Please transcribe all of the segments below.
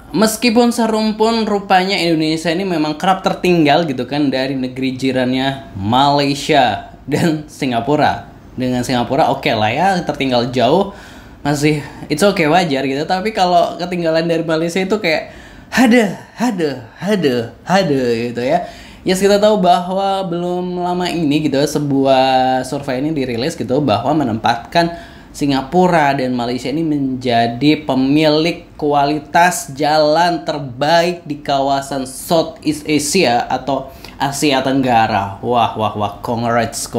Meskipun serumpun, rupanya Indonesia ini memang kerap tertinggal gitu kan dari negeri jirannya Malaysia dan Singapura. Dengan Singapura oke lah ya, tertinggal jauh masih it's okay, wajar gitu. Tapi kalau ketinggalan dari Malaysia itu kayak hade gitu ya. Yes, kita tahu bahwa belum lama ini gitu sebuah survei ini dirilis gitu bahwa menempatkan Singapura dan Malaysia ini menjadi pemilik kualitas jalan terbaik di kawasan Southeast Asia atau Asia Tenggara. Wah, congrats.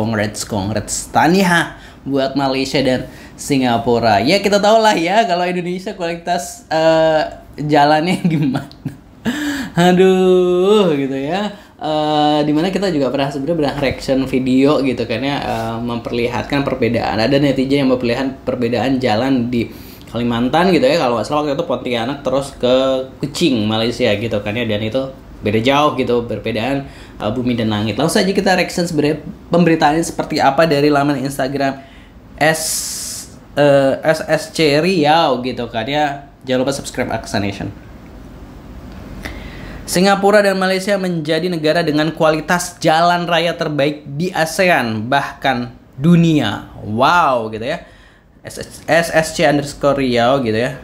Tahniah buat Malaysia dan Singapura. Ya kita tahu lah ya kalau Indonesia kualitas jalannya gimana. Aduh gitu ya. Dimana kita juga pernah reaction video gitu kan ya, memperlihatkan perbedaan. Ada netizen yang memperlihatkan perbedaan jalan di Kalimantan gitu ya, kalau nggak salah waktu itu Pontianak terus ke Kuching Malaysia gitu kan ya, dan itu beda jauh gitu perbedaan bumi dan langit. Langsung saja kita reaction sebenarnya pemberitaannya seperti apa dari laman Instagram SSC Riau gitu kan ya. Jangan lupa subscribe Aksa Nation. Singapura dan Malaysia menjadi negara dengan kualitas jalan raya terbaik di ASEAN, bahkan dunia. Wow gitu ya. SSC_Riau gitu ya.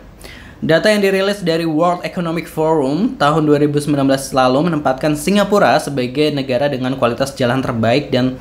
Data yang dirilis dari World Economic Forum tahun 2019 lalu menempatkan Singapura sebagai negara dengan kualitas jalan terbaik dan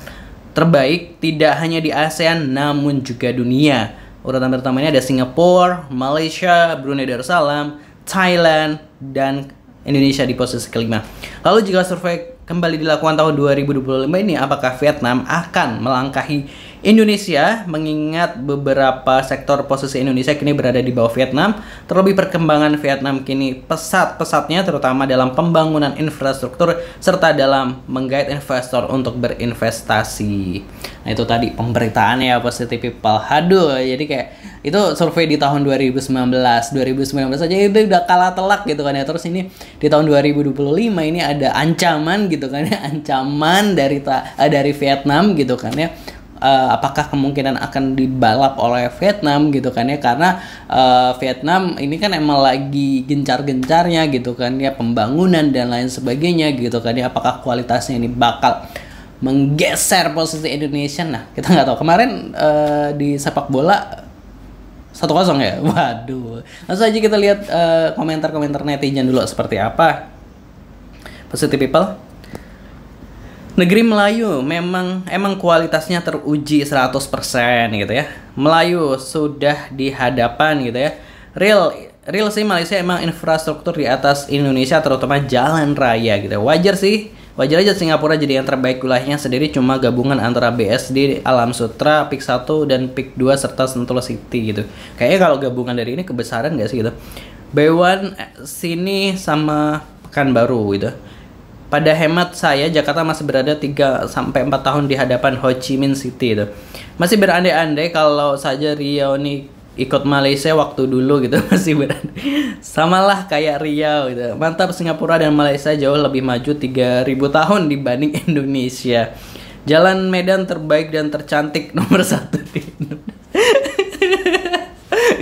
terbaik tidak hanya di ASEAN namun juga dunia. Urutan pertamanya ada Singapura, Malaysia, Brunei Darussalam, Thailand, dan Indonesia di posisi kelima. Lalu jika survei kembali dilakukan tahun 2025 ini, apakah Vietnam akan melangkahi Indonesia? Mengingat beberapa sektor posisi Indonesia kini berada di bawah Vietnam. Terlebih perkembangan Vietnam kini pesat-pesatnya terutama dalam pembangunan infrastruktur serta dalam menggait investor untuk berinvestasi. Nah itu tadi pemberitaannya ya Positive People. Aduh, jadi kayak itu survei di tahun 2019 aja itu udah kalah telak gitu kan ya. Terus ini di tahun 2025 ini ada ancaman gitu kan ya, ancaman dari Vietnam gitu kan ya. Apakah kemungkinan akan dibalap oleh Vietnam gitu kan ya, karena Vietnam ini kan emang lagi gencar-gencarnya gitu kan ya, pembangunan dan lain sebagainya gitu kan ya. Apakah kualitasnya ini bakal menggeser posisi Indonesia? Nah kita nggak tahu. Kemarin di sepak bola 1-0 ya. Waduh. Langsung aja kita lihat komentar-komentar netizen dulu seperti apa. Positive People. Negeri Melayu emang kualitasnya teruji 100% gitu ya. Melayu sudah di hadapan gitu ya. Real sih Malaysia emang infrastruktur di atas Indonesia terutama jalan raya gitu. Wajar aja Singapura jadi yang terbaik wilayahnya sendiri, cuma gabungan antara BSD, Alam Sutera, PIK 1 dan PIK 2 serta Sentul City gitu. Kayaknya kalau gabungan dari ini kebesaran gak sih gitu. Baywan sini sama Pekanbaru gitu. Pada hemat saya Jakarta masih berada 3-4 tahun di hadapan Ho Chi Minh City itu. Masih berandai-andai kalau saja Riau nih ikut Malaysia waktu dulu gitu, masih berandai. Samalah kayak Riau gitu. Mantap, Singapura dan Malaysia jauh lebih maju 3000 tahun dibanding Indonesia. Jalan Medan terbaik dan tercantik nomor 1 di Indonesia.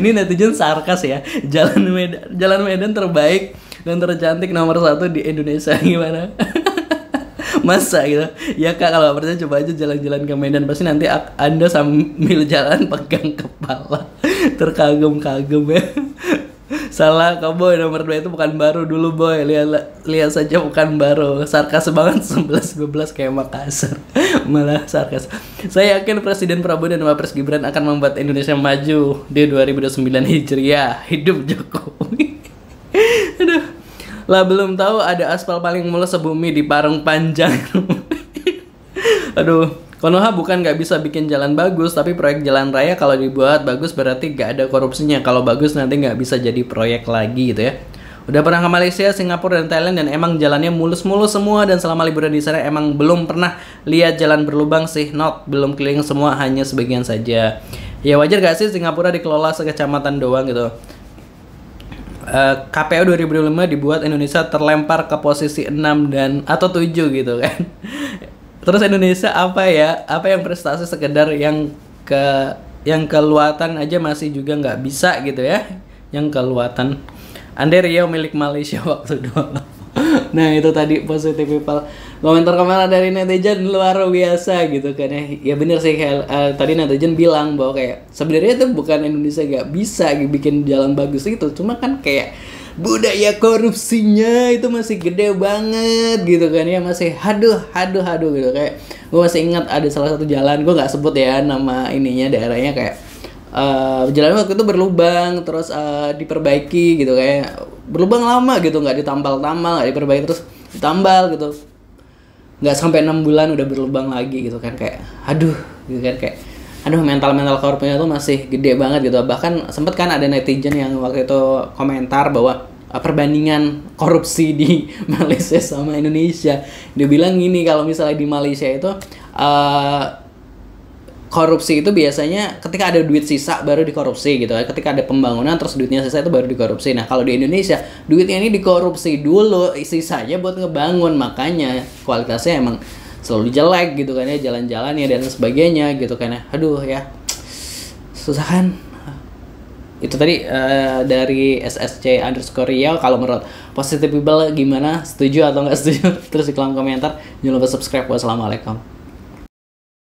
Ini netizen sarkas ya. Jalan Medan terbaik dan tercantik nomor 1 di Indonesia, gimana? Masa gitu ya Kak, kalau percaya coba aja jalan-jalan ke Medan, pasti nanti Anda sambil jalan pegang kepala terkagum-kagum ya. Salah kau boy, nomor 2 itu bukan baru dulu boy, lihat saja bukan baru. Sarkas banget 11-12 kayak Makassar. Malah sarkas. Saya yakin Presiden Prabowo dan Wapres Gibran akan membuat Indonesia maju di 2029 Hijriah. Hidup Jokowi. Aduh. Lah belum tahu ada aspal paling mulus sebumi di Parung Panjang. Aduh, Konoha bukan nggak bisa bikin jalan bagus, tapi proyek jalan raya kalau dibuat bagus berarti nggak ada korupsinya. Kalau bagus nanti nggak bisa jadi proyek lagi gitu ya. Udah pernah ke Malaysia, Singapura, dan Thailand dan emang jalannya mulus-mulus semua, dan selama liburan di sana emang belum pernah lihat jalan berlubang sih. Belum keliling semua, hanya sebagian saja. Ya wajar gak sih Singapura dikelola sekecamatan doang gitu. KPO 2005 dibuat Indonesia terlempar ke posisi 6 atau 7 gitu kan. Terus Indonesia apa yang prestasi sekedar yang keluatan aja masih juga nggak bisa gitu ya. Yang keluatan Ande Riau milik Malaysia waktu dulu. Nah itu tadi positive people. Komentar-komentar dari netizen luar biasa gitu kan ya. Ya bener sih kayak tadi netizen bilang bahwa kayak sebenarnya itu bukan Indonesia gak bisa bikin jalan bagus itu, cuma kan kayak budaya korupsinya itu masih gede banget gitu kan ya, masih haduh gitu. Kayak gue masih ingat ada salah satu jalan, gue nggak sebut ya nama ininya, daerahnya, kayak jalan waktu itu berlubang terus diperbaiki gitu, kayak berlubang lama gitu, nggak ditambal-tambal, nggak diperbaiki terus ditambal gitu, nggak sampai 6 bulan udah berlubang lagi gitu kan, kayak aduh gitu kan, kayak aduh mental korupnya tuh masih gede banget gitu. Bahkan sempet kan ada netizen yang waktu itu komentar bahwa perbandingan korupsi di Malaysia sama Indonesia, dia bilang gini, kalau misalnya di Malaysia itu korupsi itu biasanya ketika ada duit sisa baru dikorupsi gitu kan. Ketika ada pembangunan terus duitnya sisa itu baru dikorupsi. Nah kalau di Indonesia duitnya ini dikorupsi dulu, sisanya buat ngebangun, makanya kualitasnya emang selalu jelek gitu kan ya, jalan-jalannya dan sebagainya gitu kan ya. Aduh ya, susah kan. Itu tadi dari SSC_Riau. Kalau menurut positive people gimana, setuju atau nggak setuju? Terus di kolom komentar. Jangan lupa subscribe. Wassalamualaikum.